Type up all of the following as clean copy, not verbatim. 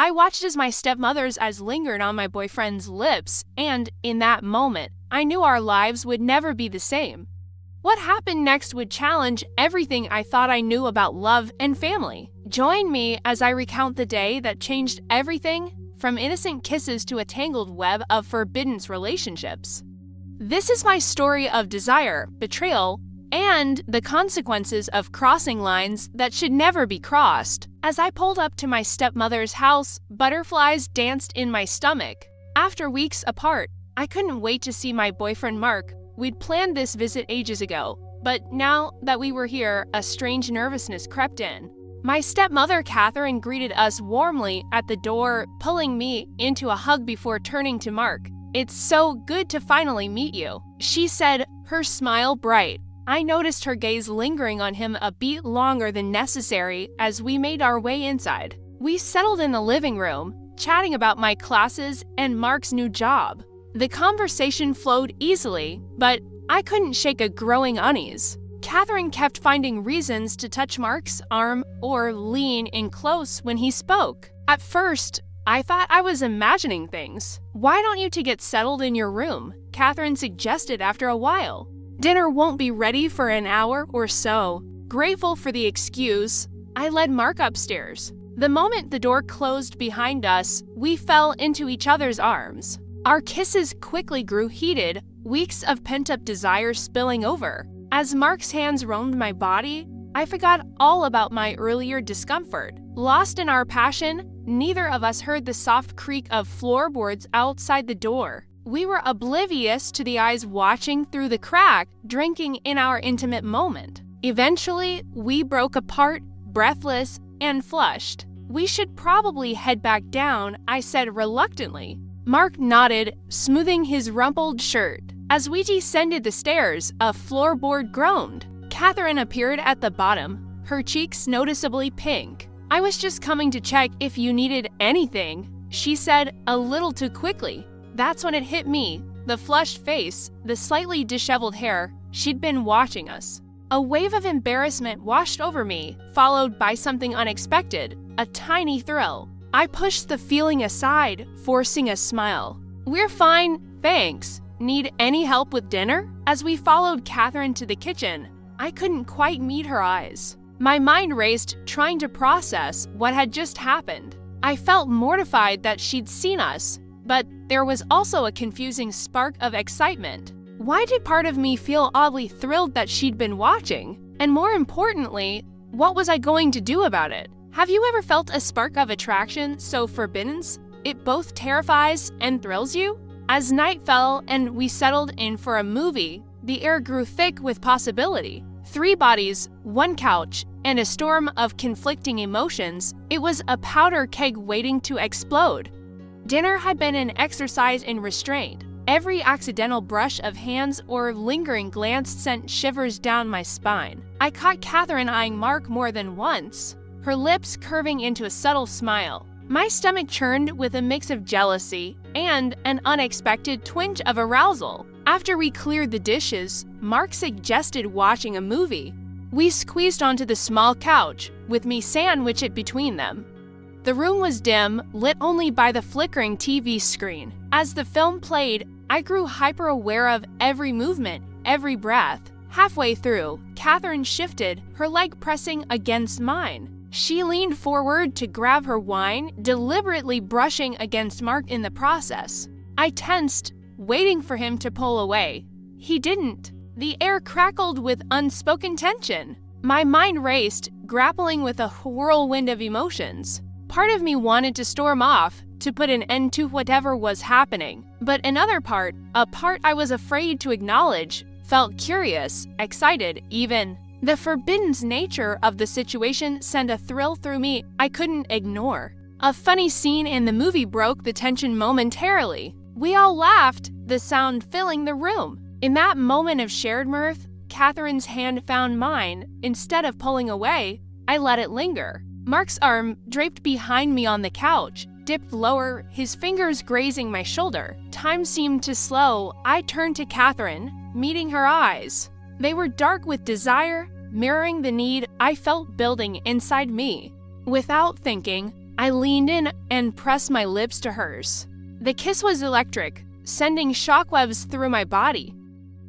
I watched as my stepmother's eyes lingered on my boyfriend's lips, and in that moment, I knew our lives would never be the same. What happened next would challenge everything I thought I knew about love and family. Join me as I recount the day that changed everything, from innocent kisses to a tangled web of forbidden relationships. This is my story of desire, betrayal, and the consequences of crossing lines that should never be crossed. As I pulled up to my stepmother's house, butterflies danced in my stomach. After weeks apart, I couldn't wait to see my boyfriend Mark. We'd planned this visit ages ago, but now that we were here, a strange nervousness crept in. My stepmother Catherine greeted us warmly at the door, pulling me into a hug before turning to Mark. "It's so good to finally meet you," she said, her smile bright. I noticed her gaze lingering on him a beat longer than necessary as we made our way inside. We settled in the living room, chatting about my classes and Mark's new job. The conversation flowed easily, but I couldn't shake a growing unease. Catherine kept finding reasons to touch Mark's arm or lean in close when he spoke. At first, I thought I was imagining things. "Why don't you two get settled in your room?" Catherine suggested after a while. "Dinner won't be ready for an hour or so." Grateful for the excuse, I led Mark upstairs. The moment the door closed behind us, we fell into each other's arms. Our kisses quickly grew heated, weeks of pent-up desire spilling over. As Mark's hands roamed my body, I forgot all about my earlier discomfort. Lost in our passion, neither of us heard the soft creak of floorboards outside the door. We were oblivious to the eyes watching through the crack, drinking in our intimate moment. Eventually, we broke apart, breathless and flushed. "We should probably head back down," I said reluctantly. Mark nodded, smoothing his rumpled shirt. As we descended the stairs, a floorboard groaned. Catherine appeared at the bottom, her cheeks noticeably pink. "I was just coming to check if you needed anything," she said a little too quickly. That's when it hit me, the flushed face, the slightly disheveled hair. She'd been watching us. A wave of embarrassment washed over me, followed by something unexpected, a tiny thrill. I pushed the feeling aside, forcing a smile. "We're fine, thanks. Need any help with dinner?" As we followed Catherine to the kitchen, I couldn't quite meet her eyes. My mind raced, trying to process what had just happened. I felt mortified that she'd seen us, but there was also a confusing spark of excitement. Why did part of me feel oddly thrilled that she'd been watching? And more importantly, what was I going to do about it? Have you ever felt a spark of attraction so forbidden it both terrifies and thrills you? As night fell and we settled in for a movie, the air grew thick with possibility. 3 bodies, 1 couch, and a storm of conflicting emotions. It was a powder keg waiting to explode. Dinner had been an exercise in restraint. Every accidental brush of hands or lingering glance sent shivers down my spine. I caught Catherine eyeing Mark more than once, her lips curving into a subtle smile. My stomach churned with a mix of jealousy and an unexpected twinge of arousal. After we cleared the dishes, Mark suggested watching a movie. We squeezed onto the small couch, with me sandwiched between them. The room was dim, lit only by the flickering TV screen. As the film played, I grew hyper-aware of every movement, every breath. Halfway through, Catherine shifted, her leg pressing against mine. She leaned forward to grab her wine, deliberately brushing against Mark in the process. I tensed, waiting for him to pull away. He didn't. The air crackled with unspoken tension. My mind raced, grappling with a whirlwind of emotions. Part of me wanted to storm off, to put an end to whatever was happening. But another part, a part I was afraid to acknowledge, felt curious, excited, even. The forbidden nature of the situation sent a thrill through me I couldn't ignore. A funny scene in the movie broke the tension momentarily. We all laughed, the sound filling the room. In that moment of shared mirth, Catherine's hand found mine. Instead of pulling away, I let it linger. Mark's arm, draped behind me on the couch, dipped lower, his fingers grazing my shoulder. Time seemed to slow. I turned to Catherine, meeting her eyes. They were dark with desire, mirroring the need I felt building inside me. Without thinking, I leaned in and pressed my lips to hers. The kiss was electric, sending shockwaves through my body.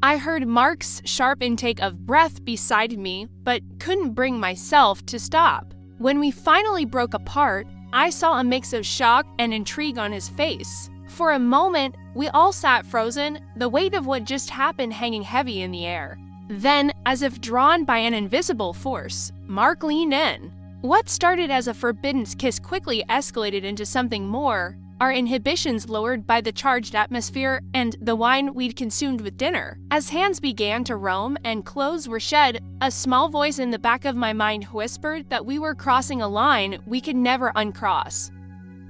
I heard Mark's sharp intake of breath beside me, but couldn't bring myself to stop. When we finally broke apart, I saw a mix of shock and intrigue on his face. For a moment, we all sat frozen, the weight of what just happened hanging heavy in the air. Then, as if drawn by an invisible force, Mark leaned in. What started as a forbidden kiss quickly escalated into something more, our inhibitions lowered by the charged atmosphere and the wine we'd consumed with dinner. As hands began to roam and clothes were shed, a small voice in the back of my mind whispered that we were crossing a line we could never uncross.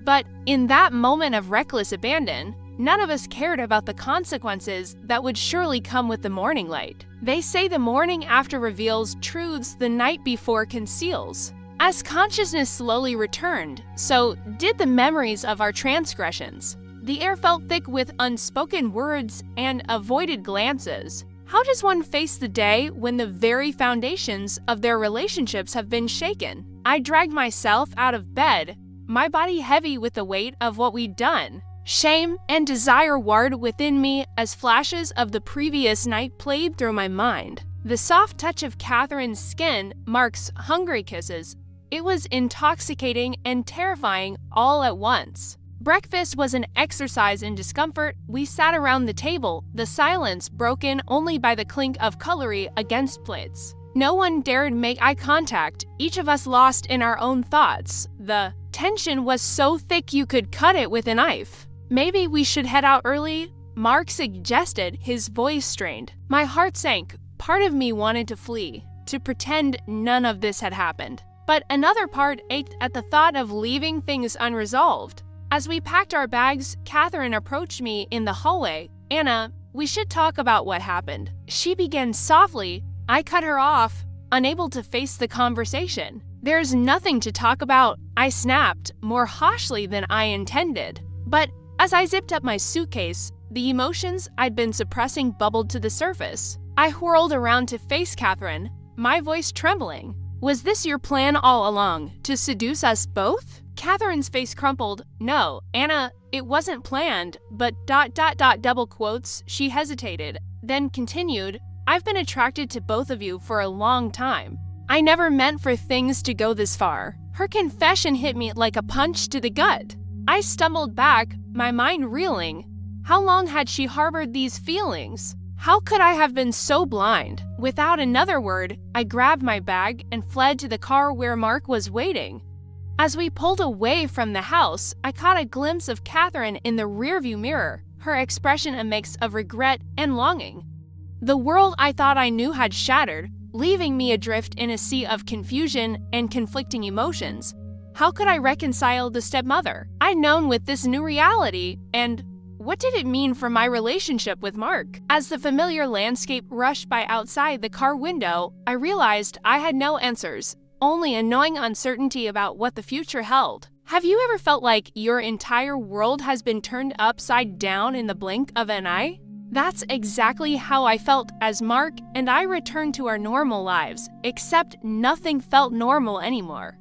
But in that moment of reckless abandon, none of us cared about the consequences that would surely come with the morning light. They say the morning after reveals truths the night before conceals. As consciousness slowly returned, so did the memories of our transgressions. The air felt thick with unspoken words and avoided glances. How does one face the day when the very foundations of their relationships have been shaken? I dragged myself out of bed, my body heavy with the weight of what we'd done. Shame and desire warred within me as flashes of the previous night played through my mind. The soft touch of Catherine's skin, Mark's hungry kisses, it was intoxicating and terrifying all at once. Breakfast was an exercise in discomfort. We sat around the table, the silence broken only by the clink of cutlery against plates. No one dared make eye contact, each of us lost in our own thoughts. The tension was so thick you could cut it with a knife. Maybe we should head out early, Mark suggested, his voice strained. My heart sank. Part of me wanted to flee, to pretend none of this had happened. But another part ached at the thought of leaving things unresolved. As we packed our bags, Catherine approached me in the hallway. Anna, we should talk about what happened. She began softly. I cut her off, unable to face the conversation. There's nothing to talk about, I snapped, more harshly than I intended. But as I zipped up my suitcase, the emotions I'd been suppressing bubbled to the surface. I whirled around to face Catherine, my voice trembling. Was this your plan all along, to seduce us both? Catherine's face crumpled. No, Anna, it wasn't planned, but ... double quotes, she hesitated, then continued, I've been attracted to both of you for a long time. I never meant for things to go this far. Her confession hit me like a punch to the gut. I stumbled back, my mind reeling. How long had she harbored these feelings? How could I have been so blind? Without another word, I grabbed my bag and fled to the car where Mark was waiting. As we pulled away from the house, I caught a glimpse of Catherine in the rearview mirror, her expression a mix of regret and longing. The world I thought I knew had shattered, leaving me adrift in a sea of confusion and conflicting emotions. How could I reconcile the stepmother I'd known with this new reality, and what did it mean for my relationship with Mark? As the familiar landscape rushed by outside the car window, I realized I had no answers, only a gnawing uncertainty about what the future held. Have you ever felt like your entire world has been turned upside down in the blink of an eye? That's exactly how I felt as Mark and I returned to our normal lives, except nothing felt normal anymore.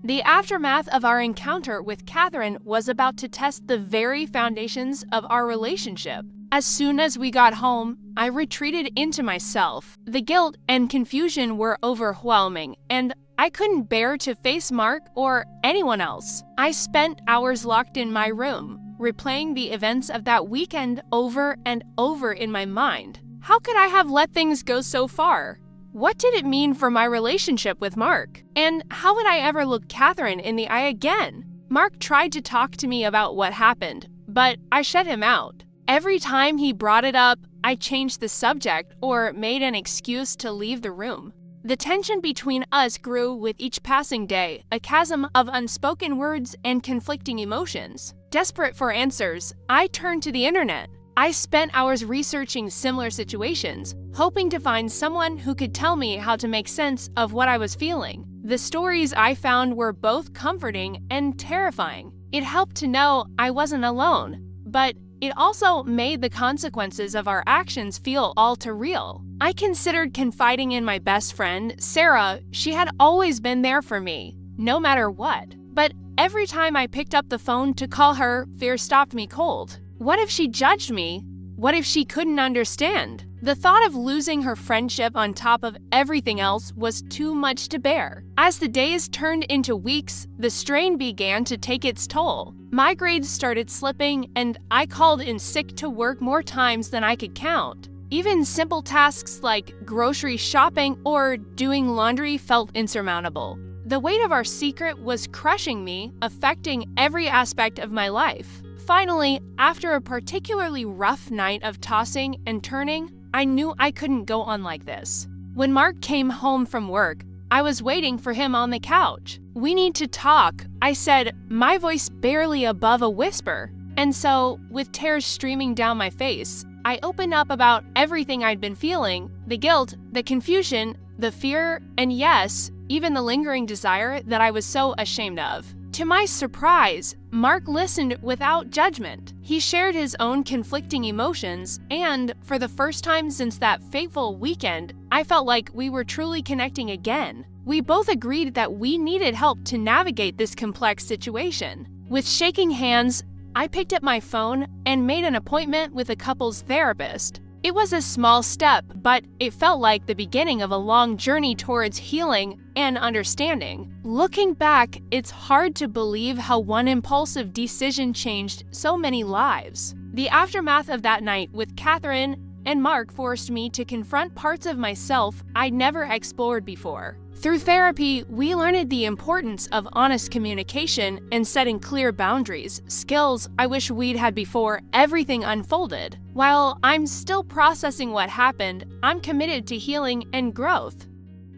The aftermath of our encounter with Catherine was about to test the very foundations of our relationship. As soon as we got home, I retreated into myself. The guilt and confusion were overwhelming, and I couldn't bear to face Mark or anyone else. I spent hours locked in my room, replaying the events of that weekend over and over in my mind. How could I have let things go so far? What did it mean for my relationship with Mark? And how would I ever look Catherine in the eye again? Mark tried to talk to me about what happened, but I shut him out. Every time he brought it up, I changed the subject or made an excuse to leave the room. The tension between us grew with each passing day, a chasm of unspoken words and conflicting emotions. Desperate for answers, I turned to the internet. I spent hours researching similar situations, hoping to find someone who could tell me how to make sense of what I was feeling. The stories I found were both comforting and terrifying. It helped to know I wasn't alone, but it also made the consequences of our actions feel all too real. I considered confiding in my best friend, Sarah. She had always been there for me, no matter what. But every time I picked up the phone to call her, fear stopped me cold. What if she judged me? What if she couldn't understand? The thought of losing her friendship on top of everything else was too much to bear. As the days turned into weeks, the strain began to take its toll. My grades started slipping, and I called in sick to work more times than I could count. Even simple tasks like grocery shopping or doing laundry felt insurmountable. The weight of our secret was crushing me, affecting every aspect of my life. Finally, after a particularly rough night of tossing and turning, I knew I couldn't go on like this. When Mark came home from work, I was waiting for him on the couch. "We need to talk," I said, my voice barely above a whisper. And so, with tears streaming down my face, I opened up about everything I'd been feeling, the guilt, the confusion, the fear, and yes, even the lingering desire that I was so ashamed of. To my surprise, Mark listened without judgment. He shared his own conflicting emotions, and for the first time since that fateful weekend, I felt like we were truly connecting again. We both agreed that we needed help to navigate this complex situation. With shaking hands, I picked up my phone and made an appointment with a couples therapist. It was a small step, but it felt like the beginning of a long journey towards healing and understanding. Looking back, it's hard to believe how one impulsive decision changed so many lives. The aftermath of that night with Catherine and Mark forced me to confront parts of myself I'd never explored before. Through therapy, we learned the importance of honest communication and setting clear boundaries, skills I wish we'd had before everything unfolded. While I'm still processing what happened, I'm committed to healing and growth.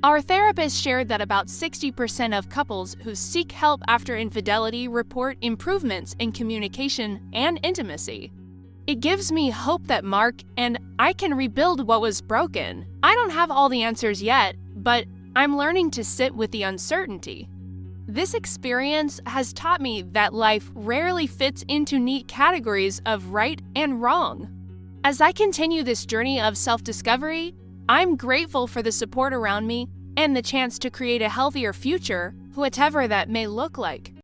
Our therapist shared that about 60% of couples who seek help after infidelity report improvements in communication and intimacy. It gives me hope that Mark and I can rebuild what was broken. I don't have all the answers yet, but I'm learning to sit with the uncertainty. This experience has taught me that life rarely fits into neat categories of right and wrong. As I continue this journey of self-discovery, I'm grateful for the support around me and the chance to create a healthier future, whatever that may look like.